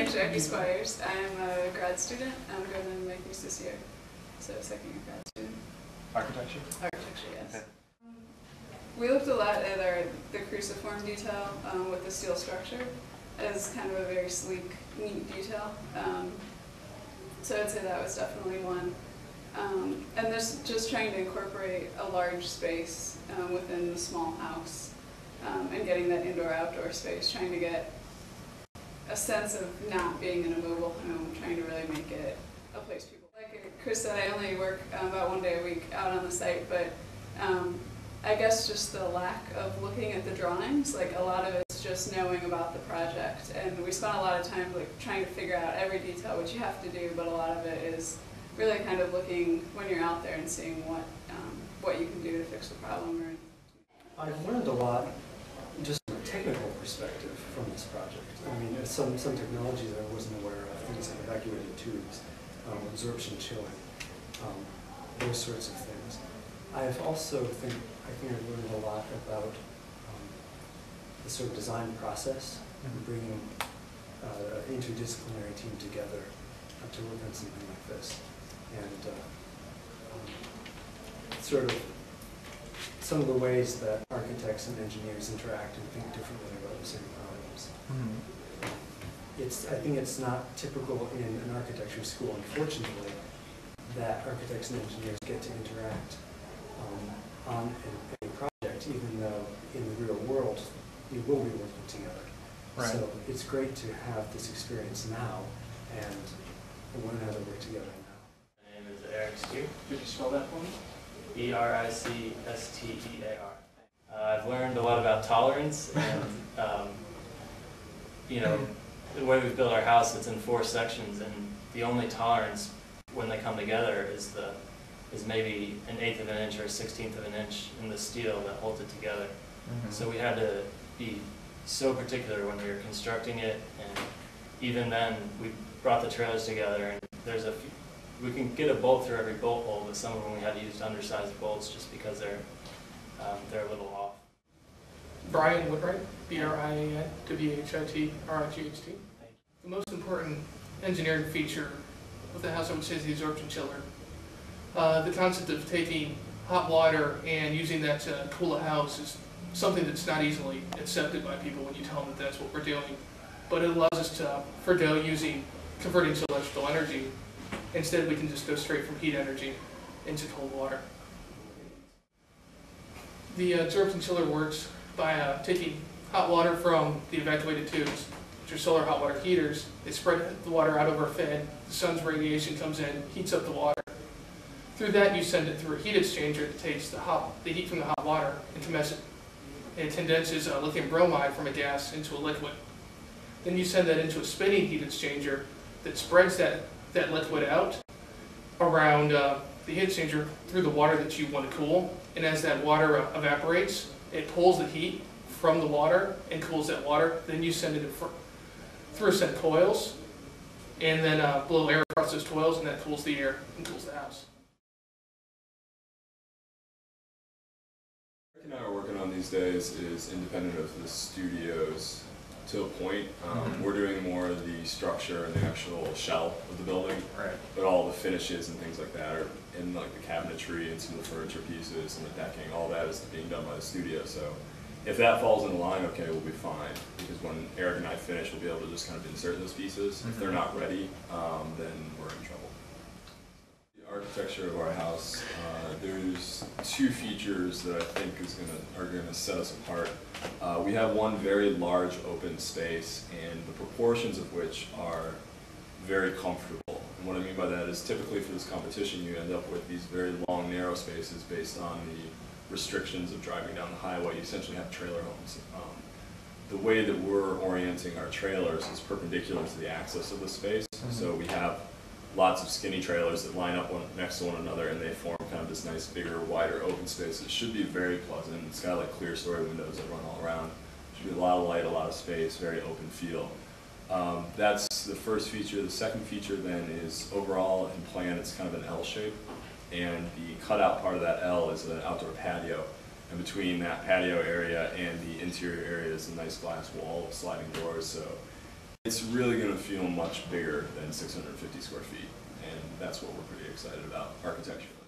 name's Jackie Squires. I'm a grad student. I'm going to my thesis this year, so second year grad student. Architecture? Architecture, yes. Okay. We looked a lot at the cruciform detail with the steel structure as kind of a very sleek, neat detail. So I'd say that was definitely one. And this just trying to incorporate a large space within the small house and getting that indoor-outdoor space, trying to get a sense of not being in a mobile home, trying to really make it a place people like. Chris said, I only work about 1 day a week out on the site, but I guess just the lack of looking at the drawings, like a lot of it's just knowing about the project, and we spent a lot of time like trying to figure out every detail, which you have to do, but a lot of it is really kind of looking when you're out there and seeing what you can do to fix the problem. I've learned a lot just from a technical perspective from this project. I mean, some technologies I wasn't aware of, things like evacuated tubes, absorption chilling, those sorts of things. I've also I think I've learned a lot about the sort of design process and bringing an interdisciplinary team together to work on something like this. And sort of some of the ways that architects and engineers interact and think differently about the same problems. I think it's not typical in an architecture school, unfortunately, that architects and engineers get to interact on a project, even though in the real world you will be working together. Right. So it's great to have this experience now and learn how to work together now. My name is Eric Steer. Could you spell that for me? Ericstear. I've learned a lot about tolerance, and you know, the way we've built our house, it's in 4 sections, and the only tolerance when they come together is maybe 1/8 of an inch or 1/16 of an inch in the steel that holds it together. So we had to be so particular when we were constructing it, and even then we brought the trailers together, and there's we can get a bolt through every bolt hole, but some of them we had to use undersized bolts just because they're a little off. Brian Woodwright, BRIANWHITRIGHT. The most important engineering feature of the house, I would say, is the absorption chiller. The concept of taking hot water and using that to cool a house is something that's not easily accepted by people when you tell them that that's what we're doing. But it allows us to forego converting to electrical energy. Instead, we can just go straight from heat energy into cold water. The absorption chiller works by taking hot water from the evacuated tubes, which are solar hot water heaters. They spread the water out over a fan. The sun's radiation comes in, heats up the water. Through that, you send it through a heat exchanger that takes the heat from the hot water and it condenses lithium bromide from a gas into a liquid. Then you send that into a spinning heat exchanger that spreads that liquid out around the heat exchanger through the water that you want to cool. And as that water evaporates, it pulls the heat from the water and cools that water. Then you send it through a set of coils and then blow air across those coils, and that cools the air and cools the house. What Eric and I are working on these days is independent of the studios to a point. We're doing more of the structure and the actual shell of the building, Right. But all the finishes and things like that are in like the cabinetry and some of the furniture pieces and the decking. All that is being done by the studio. So if that falls in line, okay, we'll be fine. Because when Eric and I finish, we'll be able to just kind of insert those pieces. If they're not ready, then we're in trouble. The architecture of our house, there's 2 features that I think are gonna set us apart. We have one very large open space, and the proportions of which are very comfortable. And what I mean by that is typically for this competition, you end up with these very long, narrow spaces based on the restrictions of driving down the highway. You essentially have trailer homes. The way that we're orienting our trailers is perpendicular to the axis of the space. So we have lots of skinny trailers that line up next to one another, and they form kind of this nice, bigger, wider open space. It should be very pleasant. It's got like clear story windows that run all around. Should be a lot of light, a lot of space, very open feel. That's the first feature. The second feature then is overall in plan, it's kind of an L shape, and the cutout part of that L is an outdoor patio. And between that patio area and the interior area is a nice glass wall with sliding doors. So It's really gonna feel much bigger than 650 square feet, and that's what we're pretty excited about, architecture.